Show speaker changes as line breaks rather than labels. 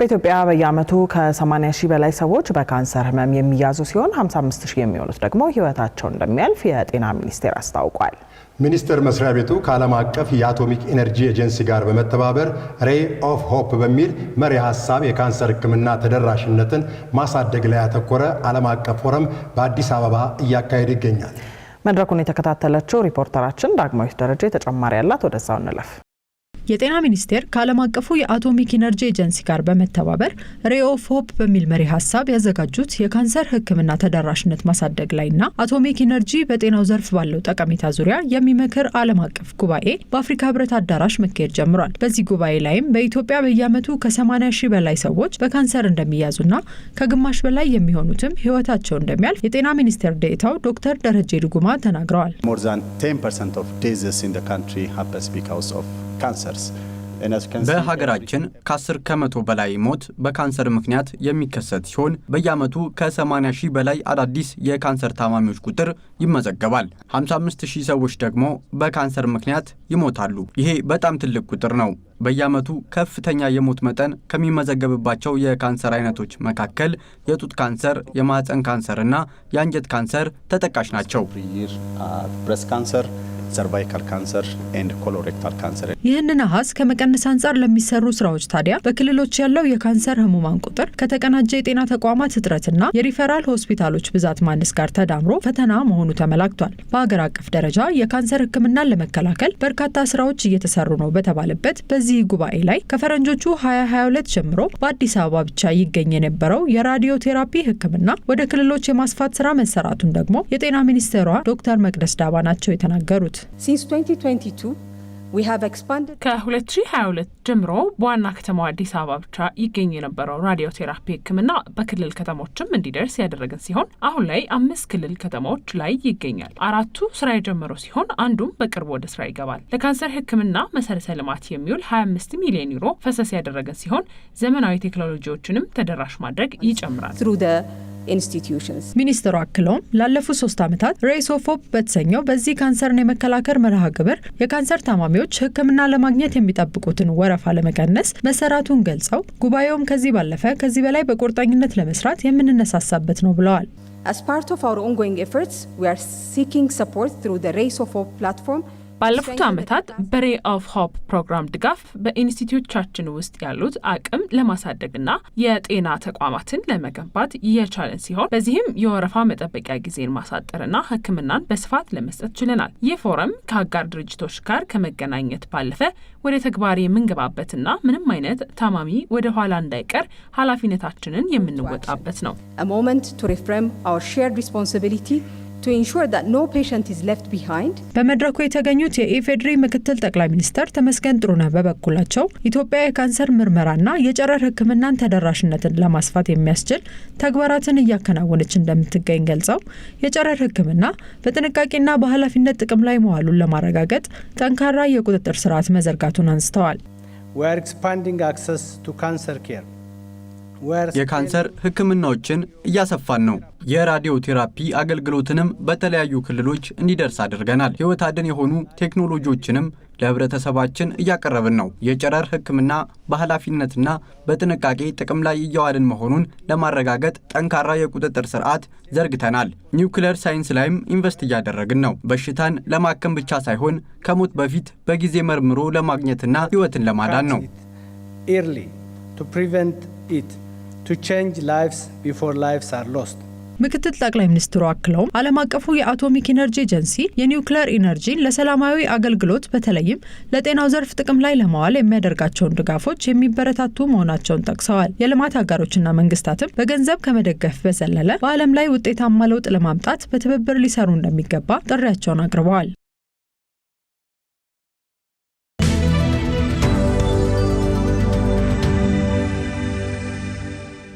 በኢትዮጵያ በየዓመቱ ከ80 ሺህ በላይ ሰዎች በካንሰር ህመም የሚያዙ ሲሆን 55 ሺህ የሚሆኑት ደግሞ ህይወታቸው እንደሚያልፍ የጤና ሚኒስቴር አስታውቋል።
ሚኒስቴር መስሪያ ቤቱ ከዓለም አቀፍ የአቶሚክ ኤነርጂ ኤጀንሲ ጋር በመተባበር ሬይ ኦፍ ሆፕ በሚል መሪ ሐሳብ የካንሰር ህክምና ተደራሽነትን ማሳደግ ላይ ያተኮረ ዓለም አቀፍ ፎረም በአዲስ አበባ እያካሄደ ይገኛል።
መድረኩን የተከታተለችው ሪፖርተራችን ዳግማዊት ደረጃ ተጨማሪ ያላት ወደዛው እንለፍ።
የጤና ሚኒስቴር ከዓለም አቀፉ የአቶሚክ ኢነርጂ ኤጀንሲ ጋር በመተባበር ሬይ ኦፍ ሆፕ በሚል መሪ ሐሳብ ያዘጋጁት የካንሰር ህክምና ተደራሽነት ማሳደግ ላይና አቶሚክ ኢነርጂ በጤናው ዘርፍ ባለው ጠቀሜታ ዙሪያ የሚመክር ዓለም አቀፍ ጉባኤ በአፍሪካ ህብረት አዳራሽ መካሄድ ጀምሯል። በዚህ ጉባኤ ላይም በኢትዮጵያ በየዓመቱ ከ80 ሺህ በላይ ሰዎች በካንሰር እንደሚያዙና ከግማሽ በላይ የሚሆኑትም ህይወታቸው እንደሚያልፍ የጤና ሚኒስቴር ዴኤታው ዶክተር ደረጀ ዱጉማ ተናግረዋል።
More than 10% of deaths in the country happens because of cancers.
በሀገራችን ከ10 ከመቶ በላይ ሞት በካንሰር ምክንያት የሚከሰት ሲሆን በየዓመቱ ከ80 ሺህ በላይ አዳዲስ የካንሰር ታማሚዎች ቁጥር ይመዘገባል። 55 ሺህ ሰዎች ደግሞ በካንሰር ምክንያት ይሞታሉ። ይሄ በጣም ትልቅ ቁጥር ነው። በየዓመቱ ከፍተኛ የሞት መጠን ከሚመዘገብባቸው የካንሰር አይነቶች መካከል የጡት ካንሰር፣ የማህፀን ካንሰርና የአንጀት ካንሰር ተጠቃሽ ናቸው።
ብሬስት ካንሰር፣ ሰርቫይካል ካንሰር ኤንድ ኮሎሬክታል ካንሰር።
ይህንን አሃዝ ከመቀነስ አንጻር ለሚሰሩ ስራዎች ታዲያ በክልሎች ያለው የካንሰር ህሙማን ቁጥር ከተቀናጀ የጤና ተቋማት እጥረትና የሪፈራል ሆስፒታሎች ብዛት ማነስ ጋር ተዳምሮ ፈተና መሆኑ ተመላክቷል። በሀገር አቀፍ ደረጃ የካንሰር ህክምናን ለመከላከል በርካታ ስራዎች እየተሰሩ ነው በተባለበት በዚህ ጉባኤ ላይ ከፈረንጆቹ 2022 ጀምሮ በአዲስ አበባ ብቻ ይገኝ የነበረው የራዲዮ ቴራፒ ህክምና ወደ ክልሎች የማስፋት ስራ መሰራቱን ደግሞ የጤና ሚኒስቴሯ ዶክተር መቅደስ ዳባ ናቸው የተናገሩት።
Since 2022 we have expanded
ከ2022 ጀምሮ በዋና ከተማዋ አዲስ አበባ ብቻ ይገኝ የነበረው ራዲዮ ቴራፒ ህክምና በክልል ከተሞችም እንዲደርስ ያደረገን ሲሆን አሁን ላይ 5 ክልል ከተሞች ላይ ይገኛል። 4ቱ ስራ የጀመሩ ሲሆን አንዱም በቅርቡ ወደ ስራ ይገባል። ለካንሰር ህክምና መሰረተ ልማት የሚውል 25 ሚሊዮን ዩሮ ፈሰስ ያደረገን ሲሆን ዘመናዊ ቴክኖሎጂዎችንም ተደራሽ ማድረግ ይጨምራል።
institutions
ሚኒስትሩ አክለውም ላለፉት 3 ዓመታት ሬይ ኦፍ ሆፕ በተሰኘው በዚህ ካንሰርን የመከላከል መርሃ ግብር የካንሰር ታማሚዎች ህክምና ለማግኘት የሚጠብቁትን ወረፋ ለመቀነስ መሰራቱን ገልጸው ጉባኤውም ከዚህ ባለፈ ከዚህ በላይ በቁርጠኝነት ለመስራት የምንነሳሳበት ነው ብለዋል።
As part of our ongoing efforts, we are seeking support through the Ray of Hope platform.
ባለፉት ዓመታት በሬይ ኦፍ ሆፕ ፕሮግራም ድጋፍ በኢንስቲትዩቶቻችን ውስጥ ያሉት አቅም ለማሳደግና የጤና ተቋማትን ለመገንባት የቻለን ሲሆን በዚህም የወረፋ መጠበቂያ ጊዜን ማሳጠርና ህክምናን በስፋት ለመስጠት ችለናል። ይህ ፎረም ከአጋር ድርጅቶች ጋር ከመገናኘት ባለፈ ወደ ተግባር የምንገባበትና ምንም አይነት ታማሚ ወደ ኋላ እንዳይቀር ኃላፊነታችንን የምንወጣበት ነው።
A moment to reframe our shared responsibility to ensure that no patient is left behind.
በመድረኩ የተገኙት የኢፌዴሪ ምክትል ጠቅላይ ሚኒስትር ተመስገን ጥሩነህ በበኩላቸው ኢትዮጵያ የካንሰር ምርመራና የጨረር ህክምናን ተደራሽነትን ለማስፋት የሚያስችል ተግባራትን እያከናወነች እንደምትገኝ ገልጸው የጨረር ህክምና በጥንቃቄና በኃላፊነት ጥቅም ላይ መዋሉን ለማረጋገጥ ጠንካራ የቁጥጥር ስርዓት መዘርጋቱን አንስተዋል።
We are expanding access to cancer care.
የካንሰር ህክምናዎችን እያሰፋን ነው። የራዲዮ ቴራፒ አገልግሎትንም በተለያዩ ክልሎች እንዲደርስ አድርገናል። ህይወት አድን የሆኑ ቴክኖሎጂዎችንም ለህብረተሰባችን እያቀረብን ነው። የጨረር ህክምና በኃላፊነትና በጥንቃቄ ጥቅም ላይ እያዋልን መሆኑን ለማረጋገጥ ጠንካራ የቁጥጥር ስርዓት ዘርግተናል። ኒውክሌር ሳይንስ ላይም ኢንቨስት እያደረግን ነው። በሽታን ለማከም ብቻ ሳይሆን ከሞት በፊት በጊዜ መርምሮ ለማግኘትና ህይወትን ለማዳን ነው።
Early to prevent it, to change lives before lives are lost.
ምክትል ጠቅላይ ሚኒስትሩ አክለውም ዓለም አቀፉ የአቶሚክ ኢነርጂ ኤጀንሲ የኒውክሌር ኢነርጂን ለሰላማዊ አገልግሎት በተለይም ለጤናው ዘርፍ ጥቅም ላይ ለማዋል የሚያደርጋቸውን ድጋፎች የሚበረታቱ መሆናቸውን ጠቅሰዋል። የልማት አጋሮችና መንግስታትም በገንዘብ ከመደገፍ በዘለለ በዓለም ላይ ውጤታማ ለውጥ ለማምጣት በትብብር ሊሰሩ እንደሚገባ ጥሪያቸውን አቅርበዋል።